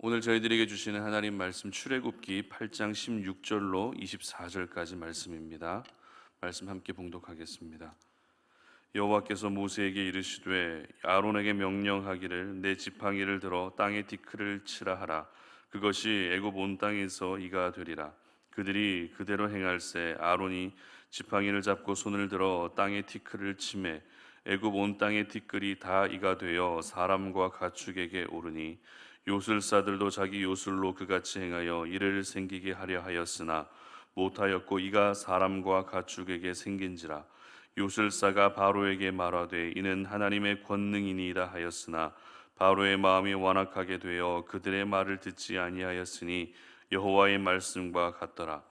오늘 저희들에게 주시는 하나님 말씀 출애굽기 8장 16절로 24절까지 말씀입니다. 말씀 함께 봉독하겠습니다. 여호와께서 모세에게 이르시되 아론에게 명령하기를 내 지팡이를 들어 땅에 티끌을 치라 하라. 그것이 애굽 온 땅에서 이가 되리라. 그들이 그대로 행할세. 아론이 지팡이를 잡고 손을 들어 땅에 티끌을 치매 애굽 온 땅의 티끌이 다 이가 되어 사람과 가축에게 오르니 요술사들도 자기 요술로 그같이 행하여 이를 생기게 하려 하였으나 못하였고 이가 사람과 가축에게 생긴지라. 요술사가 바로에게 말하되 이는 하나님의 권능이니이다 하였으나 바로의 마음이 완악하게 되어 그들의 말을 듣지 아니하였으니 여호와의 말씀과 같더라.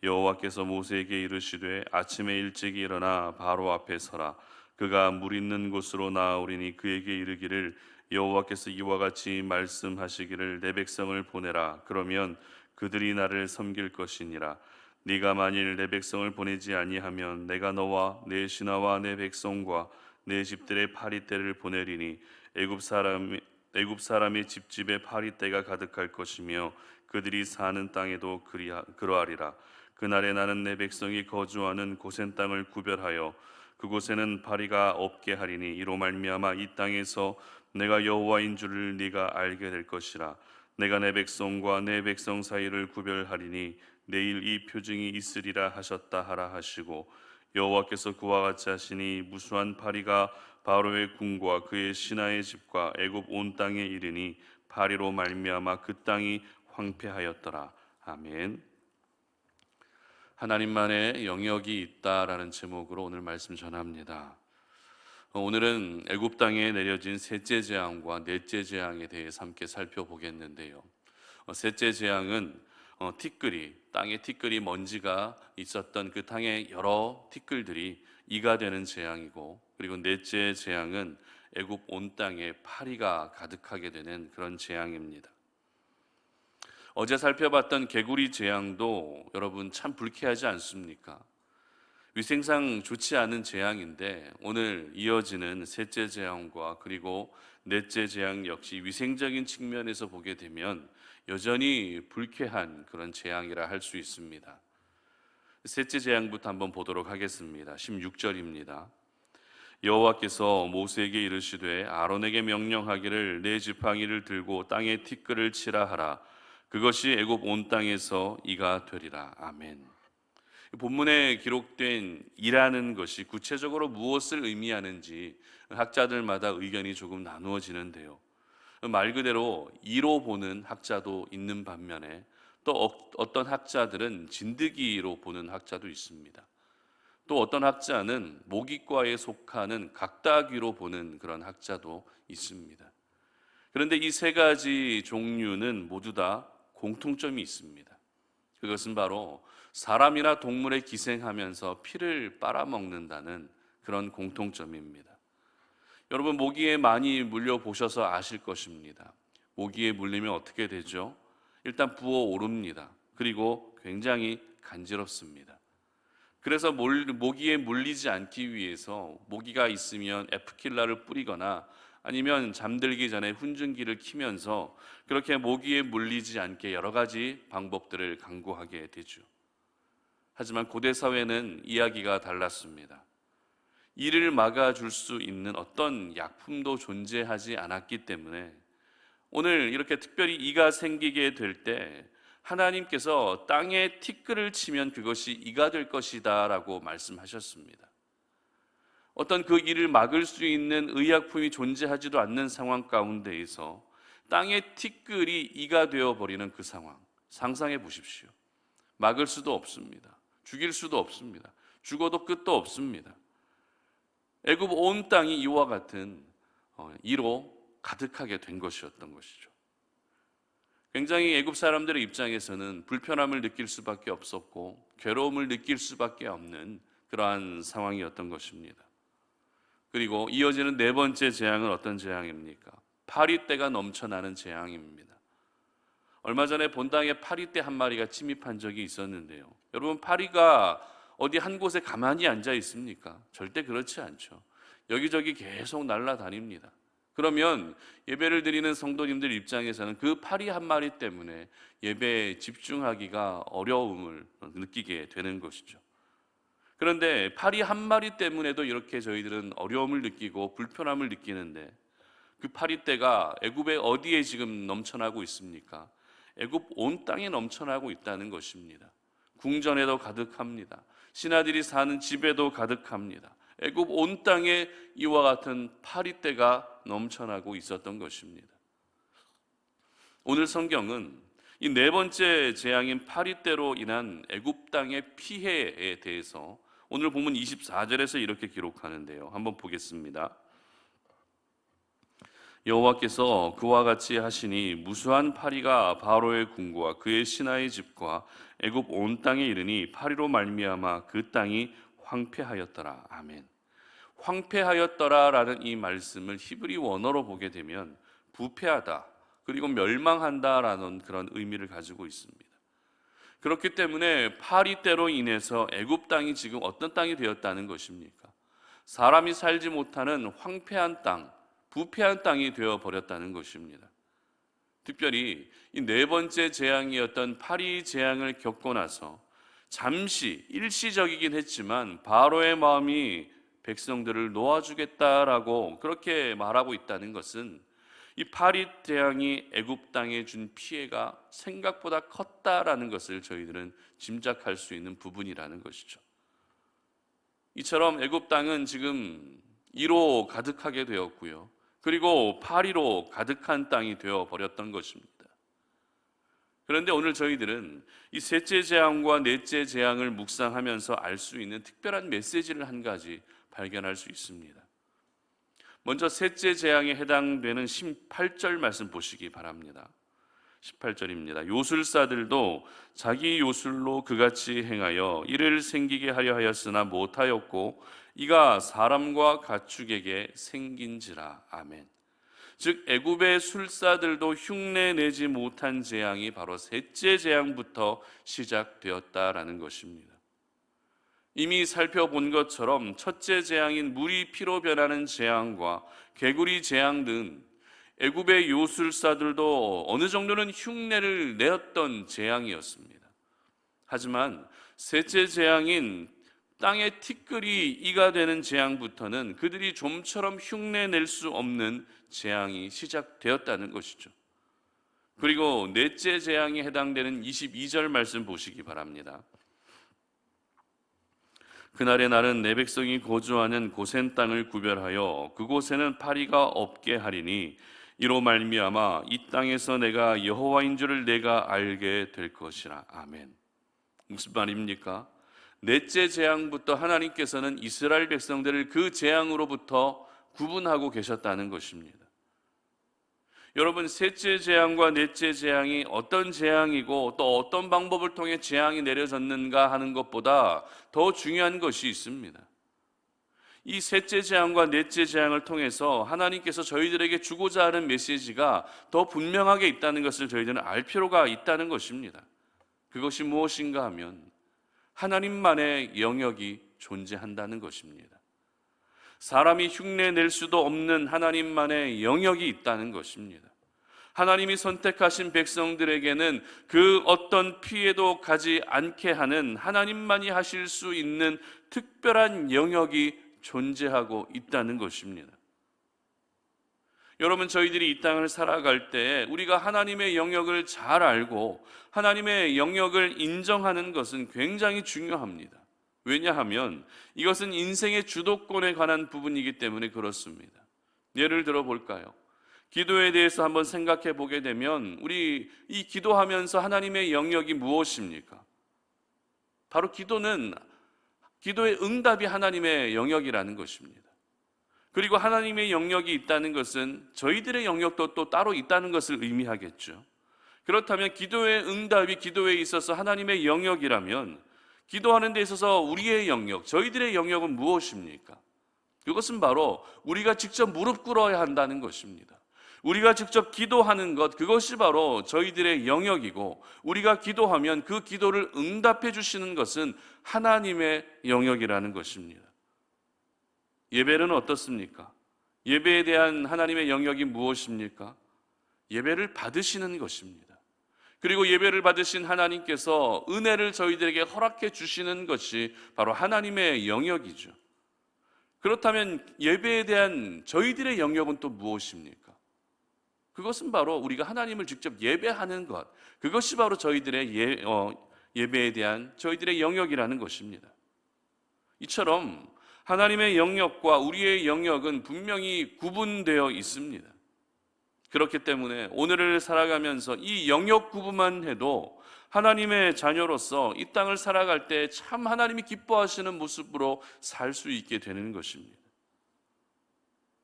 여호와께서 모세에게 이르시되 아침에 일찍이 일어나 바로 앞에 서라. 그가 물 있는 곳으로 나아오리니 그에게 이르기를 여호와께서 이와 같이 말씀하시기를 내 백성을 보내라. 그러면 그들이 나를 섬길 것이니라. 네가 만일 내 백성을 보내지 아니하면 내가 너와 내 신하와 내 백성과 내 집들의 파리떼를 보내리니 애굽 사람의 집집에 파리떼가 가득할 것이며 그들이 사는 땅에도 그러하리라. 그날에 나는 내 백성이 거주하는 고센 땅을 구별하여 그곳에는 파리가 없게 하리니 이로 말미암아 이 땅에서 내가 여호와인 줄을 네가 알게 될 것이라. 내가 내 백성과 내 백성 사이를 구별하리니 내일 이 표징이 있으리라 하셨다 하라 하시고 여호와께서 그와 같이 하시니 무수한 파리가 바로의 궁과 그의 신하의 집과 애굽 온 땅에 이르니 파리로 말미암아 그 땅이 황폐하였더라. 아멘. 하나님만의 영역이 있다라는 제목으로 오늘 말씀 전합니다. 오늘은 애굽 땅에 내려진 셋째 재앙과 넷째 재앙에 대해서 함께 살펴보겠는데요. 셋째 재앙은 땅에 티끌이 먼지가 있었던 그 땅의 여러 티끌들이 이가 되는 재앙이고, 그리고 넷째 재앙은 애굽 온 땅에 파리가 가득하게 되는 그런 재앙입니다. 어제 살펴봤던 개구리 재앙도 여러분 참 불쾌하지 않습니까? 위생상 좋지 않은 재앙인데 오늘 이어지는 셋째 재앙과 그리고 넷째 재앙 역시 위생적인 측면에서 보게 되면 여전히 불쾌한 그런 재앙이라 할 수 있습니다. 셋째 재앙부터 한번 보도록 하겠습니다. 16절입니다. 여호와께서 모세에게 이르시되 아론에게 명령하기를 내 지팡이를 들고 땅에 티끌을 치라 하라. 그것이 애굽 온 땅에서 이가 되리라. 아멘. 본문에 기록된 이라는 것이 구체적으로 무엇을 의미하는지 학자들마다 의견이 조금 나누어지는데요. 말 그대로 이로 보는 학자도 있는 반면에 또 어떤 학자들은 진드기로 보는 학자도 있습니다. 또 어떤 학자는 모기과에 속하는 각다귀로 보는 그런 학자도 있습니다. 그런데 이 세 가지 종류는 모두 다 공통점이 있습니다. 그것은 바로 사람이나 동물에 기생하면서 피를 빨아먹는다는 그런 공통점입니다. 여러분, 모기에 많이 물려보셔서 아실 것입니다. 모기에 물리면 어떻게 되죠? 일단 부어오릅니다. 그리고 굉장히 간지럽습니다. 그래서 모기에 물리지 않기 위해서 모기가 있으면 에프킬라를 뿌리거나 아니면 잠들기 전에 훈증기를 키면서 그렇게 모기에 물리지 않게 여러 가지 방법들을 강구하게 되죠. 하지만 고대 사회는 이야기가 달랐습니다. 이를 막아줄 수 있는 어떤 약품도 존재하지 않았기 때문에 오늘 이렇게 특별히 이가 생기게 될 때 하나님께서 땅에 티끌을 치면 그것이 이가 될 것이다 라고 말씀하셨습니다. 어떤 그 일을 막을 수 있는 의약품이 존재하지도 않는 상황 가운데에서 땅에 티끌이 이가 되어버리는 그 상황, 상상해 보십시오. 막을 수도 없습니다. 죽일 수도 없습니다. 죽어도 끝도 없습니다. 애굽 온 땅이 이와 같은 이로 가득하게 된 것이었던 것이죠. 굉장히 애굽 사람들의 입장에서는 불편함을 느낄 수밖에 없었고 괴로움을 느낄 수밖에 없는 그러한 상황이었던 것입니다. 그리고 이어지는 네 번째 재앙은 어떤 재앙입니까? 파리떼가 넘쳐나는 재앙입니다. 얼마 전에 본당에 파리떼 한 마리가 침입한 적이 있었는데요. 여러분, 파리가 어디 한 곳에 가만히 앉아 있습니까? 절대 그렇지 않죠. 여기저기 계속 날아다닙니다. 그러면 예배를 드리는 성도님들 입장에서는 그 파리 한 마리 때문에 예배에 집중하기가 어려움을 느끼게 되는 것이죠. 그런데 파리 한 마리 때문에도 이렇게 저희들은 어려움을 느끼고 불편함을 느끼는데, 그 파리떼가 애굽의 어디에 지금 넘쳐나고 있습니까? 애굽 온 땅에 넘쳐나고 있다는 것입니다. 궁전에도 가득합니다. 신하들이 사는 집에도 가득합니다. 애굽 온 땅에 이와 같은 파리떼가 넘쳐나고 있었던 것입니다. 오늘 성경은 이 네 번째 재앙인 파리떼로 인한 애굽 땅의 피해에 대해서 오늘 본문 24절에서 이렇게 기록하는데요. 한번 보겠습니다. 여호와께서 그와 같이 하시니 무수한 파리가 바로의 궁과 그의 신하의 집과 애굽 온 땅에 이르니 파리로 말미암아 그 땅이 황폐하였더라. 아멘. 황폐하였더라라는 이 말씀을 히브리 원어로 보게 되면 부패하다 그리고 멸망한다라는 그런 의미를 가지고 있습니다. 그렇기 때문에 파리떼로 인해서 애굽 땅이 지금 어떤 땅이 되었다는 것입니까? 사람이 살지 못하는 황폐한 땅, 부패한 땅이 되어버렸다는 것입니다. 특별히 이 네 번째 재앙이었던 파리 재앙을 겪고 나서 잠시 일시적이긴 했지만 바로의 마음이 백성들을 놓아주겠다라고 그렇게 말하고 있다는 것은 이 파리 재앙이 애굽 땅에 준 피해가 생각보다 컸다라는 것을 저희들은 짐작할 수 있는 부분이라는 것이죠. 이처럼 애굽 땅은 지금 이로 가득하게 되었고요. 그리고 파리로 가득한 땅이 되어버렸던 것입니다. 그런데 오늘 저희들은 이 셋째 재앙과 넷째 재앙을 묵상하면서 알 수 있는 특별한 메시지를 한 가지 발견할 수 있습니다. 먼저 셋째 재앙에 해당되는 18절 말씀 보시기 바랍니다. 18절입니다. 요술사들도 자기 요술로 그같이 행하여 이를 생기게 하려 하였으나 못하였고 이가 사람과 가축에게 생긴지라. 아멘. 즉 애굽의 술사들도 흉내내지 못한 재앙이 바로 셋째 재앙부터 시작되었다라는 것입니다. 이미 살펴본 것처럼 첫째 재앙인 물이 피로 변하는 재앙과 개구리 재앙 등 애굽의 요술사들도 어느 정도는 흉내를 내었던 재앙이었습니다. 하지만 셋째 재앙인 땅의 티끌이 이가 되는 재앙부터는 그들이 좀처럼 흉내낼 수 없는 재앙이 시작되었다는 것이죠. 그리고 넷째 재앙에 해당되는 22절 말씀 보시기 바랍니다. 그날의 날은 내 백성이 거주하는 고센 땅을 구별하여 그곳에는 파리가 없게 하리니 이로 말미암아 이 땅에서 내가 여호와인 줄을 내가 알게 될 것이라. 아멘. 무슨 말입니까? 넷째 재앙부터 하나님께서는 이스라엘 백성들을 그 재앙으로부터 구분하고 계셨다는 것입니다. 여러분, 셋째 재앙과 넷째 재앙이 어떤 재앙이고 또 어떤 방법을 통해 재앙이 내려졌는가 하는 것보다 더 중요한 것이 있습니다. 이 셋째 재앙과 넷째 재앙을 통해서 하나님께서 저희들에게 주고자 하는 메시지가 더 분명하게 있다는 것을 저희들은 알 필요가 있다는 것입니다. 그것이 무엇인가 하면 하나님만의 영역이 존재한다는 것입니다. 사람이 흉내낼 수도 없는 하나님만의 영역이 있다는 것입니다. 하나님이 선택하신 백성들에게는 그 어떤 피해도 가지 않게 하는 하나님만이 하실 수 있는 특별한 영역이 존재하고 있다는 것입니다. 여러분, 저희들이 이 땅을 살아갈 때 우리가 하나님의 영역을 잘 알고 하나님의 영역을 인정하는 것은 굉장히 중요합니다. 왜냐하면 이것은 인생의 주도권에 관한 부분이기 때문에 그렇습니다. 예를 들어 볼까요? 기도에 대해서 한번 생각해 보게 되면 우리 이 기도하면서 하나님의 영역이 무엇입니까? 바로 기도의 응답이 하나님의 영역이라는 것입니다. 그리고 하나님의 영역이 있다는 것은 저희들의 영역도 또 따로 있다는 것을 의미하겠죠. 그렇다면 기도의 응답이 기도에 있어서 하나님의 영역이라면 기도하는 데 있어서 우리의 영역, 저희들의 영역은 무엇입니까? 그것은 바로 우리가 직접 무릎 꿇어야 한다는 것입니다. 우리가 직접 기도하는 것, 그것이 바로 저희들의 영역이고 우리가 기도하면 그 기도를 응답해 주시는 것은 하나님의 영역이라는 것입니다. 예배는 어떻습니까? 예배에 대한 하나님의 영역이 무엇입니까? 예배를 받으시는 것입니다. 그리고 예배를 받으신 하나님께서 은혜를 저희들에게 허락해 주시는 것이 바로 하나님의 영역이죠. 그렇다면 예배에 대한 저희들의 영역은 또 무엇입니까? 그것은 바로 우리가 하나님을 직접 예배하는 것, 그것이 바로 저희들의 예배에 대한 저희들의 영역이라는 것입니다. 이처럼 하나님의 영역과 우리의 영역은 분명히 구분되어 있습니다. 그렇기 때문에 오늘을 살아가면서 이 영역 구분만 해도 하나님의 자녀로서 이 땅을 살아갈 때 참 하나님이 기뻐하시는 모습으로 살 수 있게 되는 것입니다.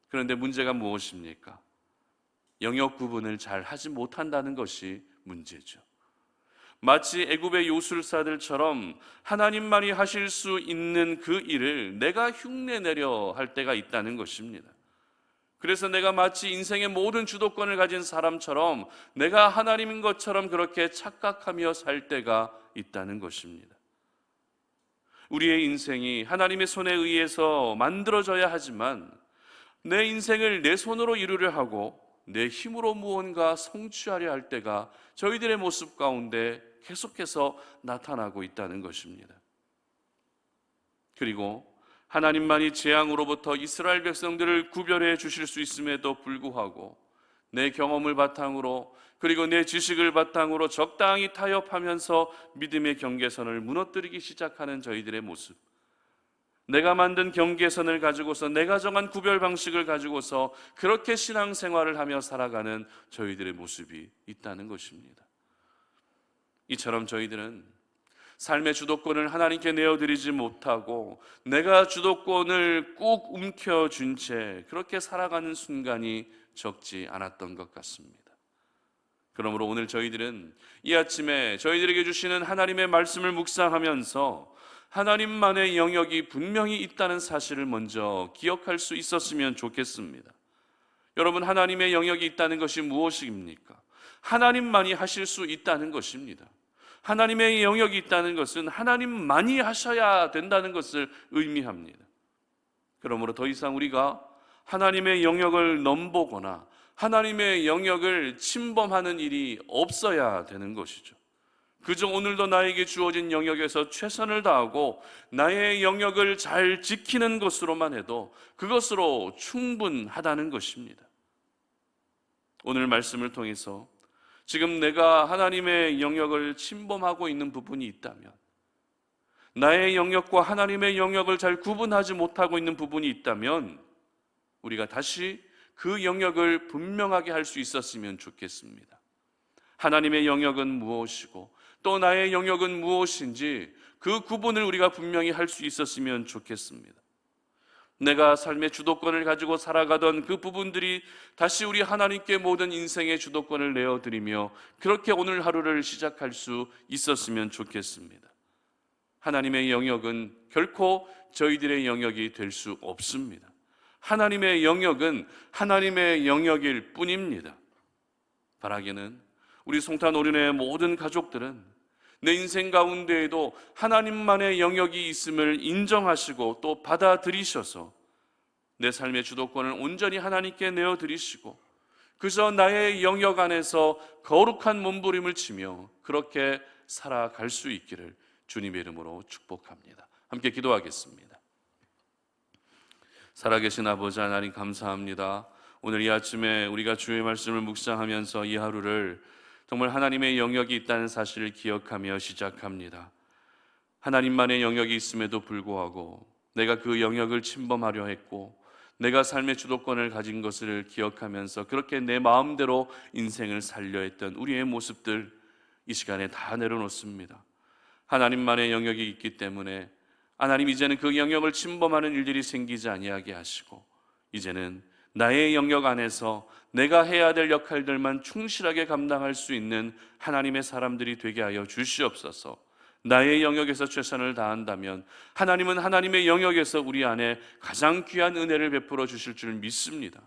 그런데 문제가 무엇입니까? 영역 구분을 잘 하지 못한다는 것이 문제죠. 마치 애굽의 요술사들처럼 하나님만이 하실 수 있는 그 일을 내가 흉내내려 할 때가 있다는 것입니다. 그래서 내가 마치 인생의 모든 주도권을 가진 사람처럼 내가 하나님인 것처럼 그렇게 착각하며 살 때가 있다는 것입니다. 우리의 인생이 하나님의 손에 의해서 만들어져야 하지만 내 인생을 내 손으로 이루려 하고 내 힘으로 무언가 성취하려 할 때가 저희들의 모습 가운데 계속해서 나타나고 있다는 것입니다. 그리고 하나님만이 재앙으로부터 이스라엘 백성들을 구별해 주실 수 있음에도 불구하고 내 경험을 바탕으로 그리고 내 지식을 바탕으로 적당히 타협하면서 믿음의 경계선을 무너뜨리기 시작하는 저희들의 모습, 내가 만든 경계선을 가지고서 내가 정한 구별 방식을 가지고서 그렇게 신앙생활을 하며 살아가는 저희들의 모습이 있다는 것입니다. 이처럼 저희들은 삶의 주도권을 하나님께 내어드리지 못하고 내가 주도권을 꾹 움켜쥔 채 그렇게 살아가는 순간이 적지 않았던 것 같습니다. 그러므로 오늘 저희들은 이 아침에 저희들에게 주시는 하나님의 말씀을 묵상하면서 하나님만의 영역이 분명히 있다는 사실을 먼저 기억할 수 있었으면 좋겠습니다. 여러분, 하나님의 영역이 있다는 것이 무엇입니까? 하나님만이 하실 수 있다는 것입니다. 하나님의 영역이 있다는 것은 하나님만이 하셔야 된다는 것을 의미합니다. 그러므로 더 이상 우리가 하나님의 영역을 넘보거나 하나님의 영역을 침범하는 일이 없어야 되는 것이죠. 그저 오늘도 나에게 주어진 영역에서 최선을 다하고 나의 영역을 잘 지키는 것으로만 해도 그것으로 충분하다는 것입니다. 오늘 말씀을 통해서 지금 내가 하나님의 영역을 침범하고 있는 부분이 있다면, 나의 영역과 하나님의 영역을 잘 구분하지 못하고 있는 부분이 있다면 우리가 다시 그 영역을 분명하게 할 수 있었으면 좋겠습니다. 하나님의 영역은 무엇이고 또 나의 영역은 무엇인지 그 구분을 우리가 분명히 할 수 있었으면 좋겠습니다. 내가 삶의 주도권을 가지고 살아가던 그 부분들이 다시 우리 하나님께 모든 인생의 주도권을 내어드리며 그렇게 오늘 하루를 시작할 수 있었으면 좋겠습니다. 하나님의 영역은 결코 저희들의 영역이 될 수 없습니다. 하나님의 영역은 하나님의 영역일 뿐입니다. 바라기는 우리 송탄오륜의 모든 가족들은 내 인생 가운데에도 하나님만의 영역이 있음을 인정하시고 또 받아들이셔서 내 삶의 주도권을 온전히 하나님께 내어드리시고 그저 나의 영역 안에서 거룩한 몸부림을 치며 그렇게 살아갈 수 있기를 주님의 이름으로 축복합니다. 함께 기도하겠습니다. 살아계신 아버지 하나님, 감사합니다. 오늘 이 아침에 우리가 주의 말씀을 묵상하면서 이 하루를 정말 하나님의 영역이 있다는 사실을 기억하며 시작합니다. 하나님만의 영역이 있음에도 불구하고 내가 그 영역을 침범하려 했고 내가 삶의 주도권을 가진 것을 기억하면서 그렇게 내 마음대로 인생을 살려 했던 우리의 모습들 이 시간에 다 내려놓습니다. 하나님만의 영역이 있기 때문에 하나님, 이제는 그 영역을 침범하는 일들이 생기지 아니하게 하시고 이제는 나의 영역 안에서 내가 해야 될 역할들만 충실하게 감당할 수 있는 하나님의 사람들이 되게 하여 주시옵소서. 나의 영역에서 최선을 다한다면 하나님은 하나님의 영역에서 우리 안에 가장 귀한 은혜를 베풀어 주실 줄 믿습니다.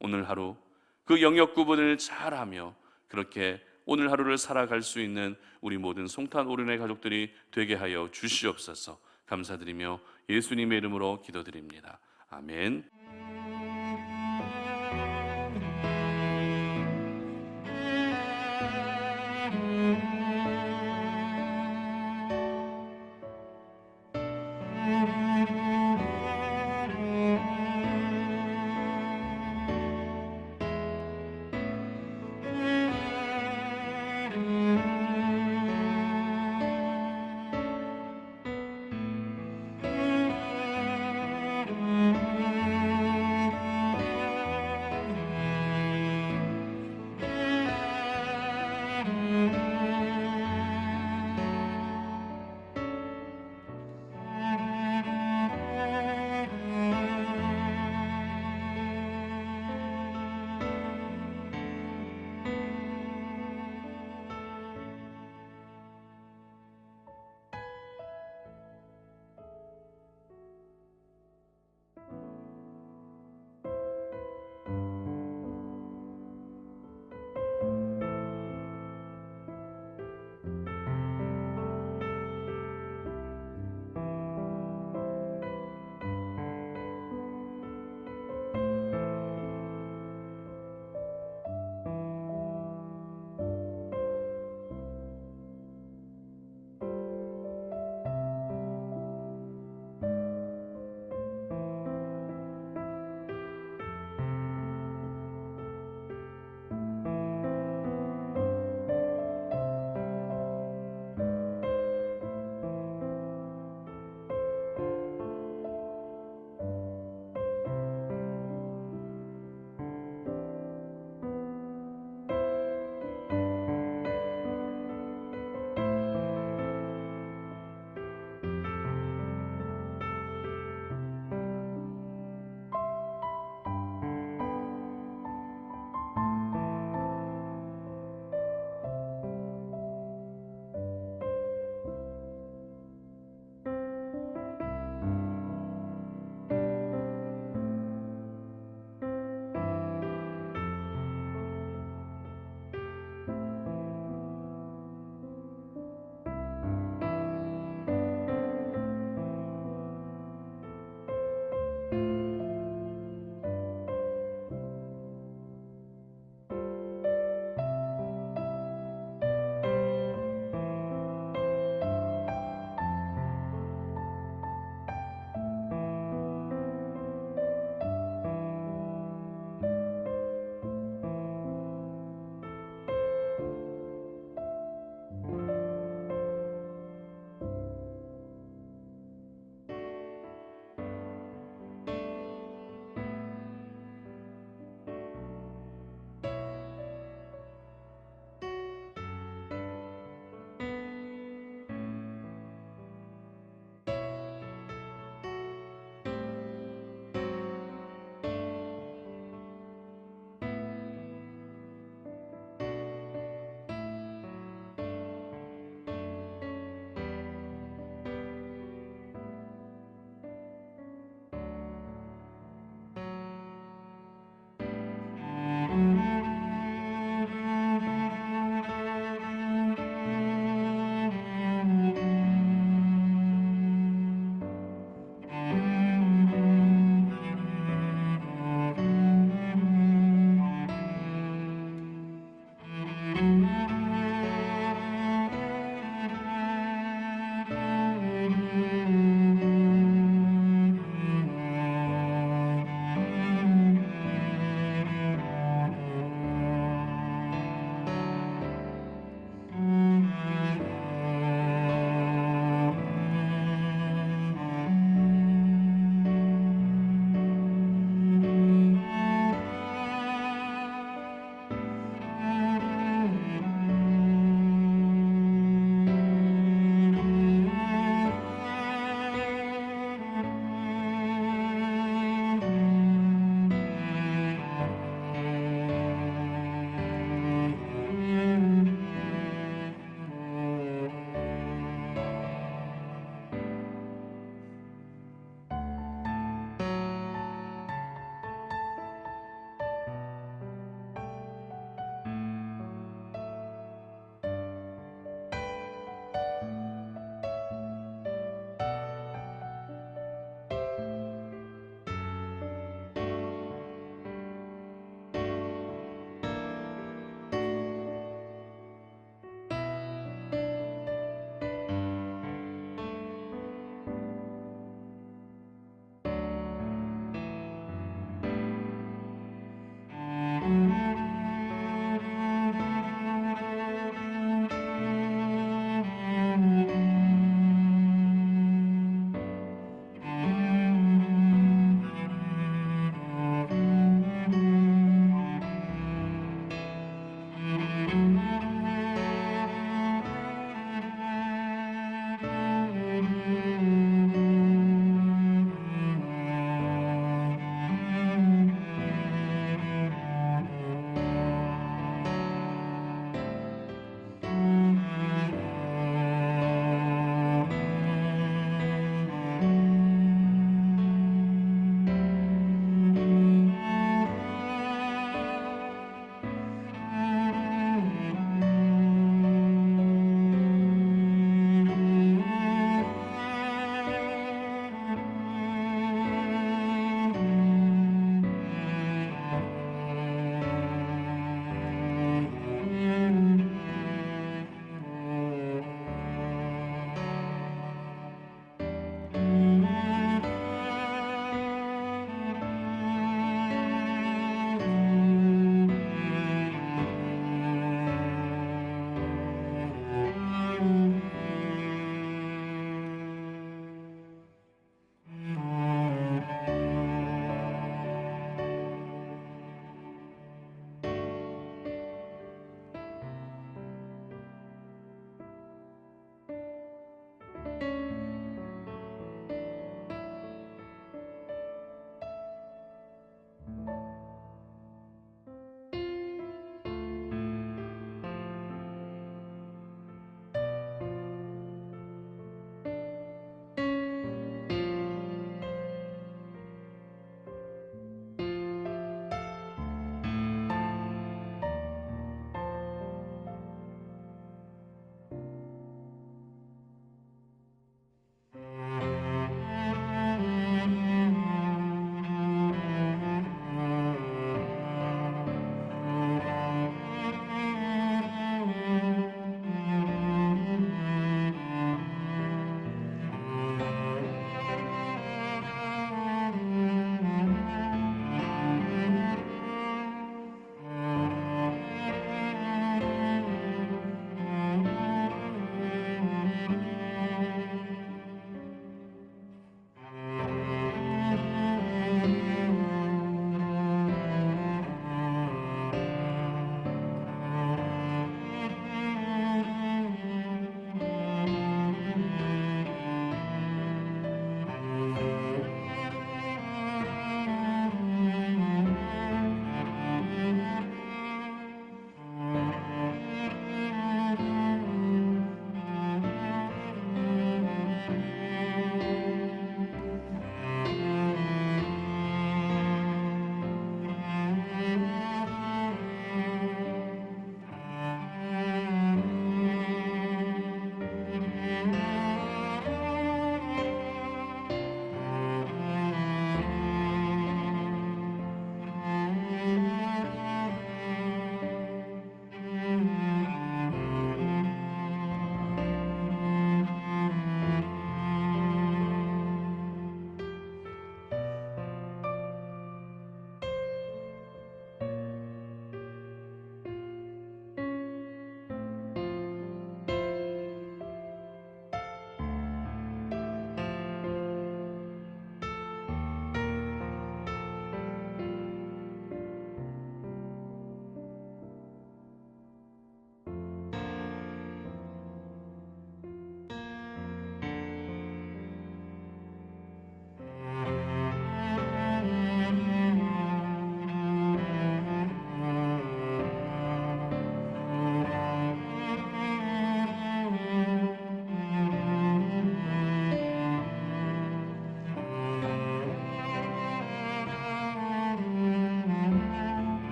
오늘 하루 그 영역 구분을 잘하며 그렇게 오늘 하루를 살아갈 수 있는 우리 모든 송탄오륜의 가족들이 되게 하여 주시옵소서. 감사드리며 예수님의 이름으로 기도드립니다. 아멘.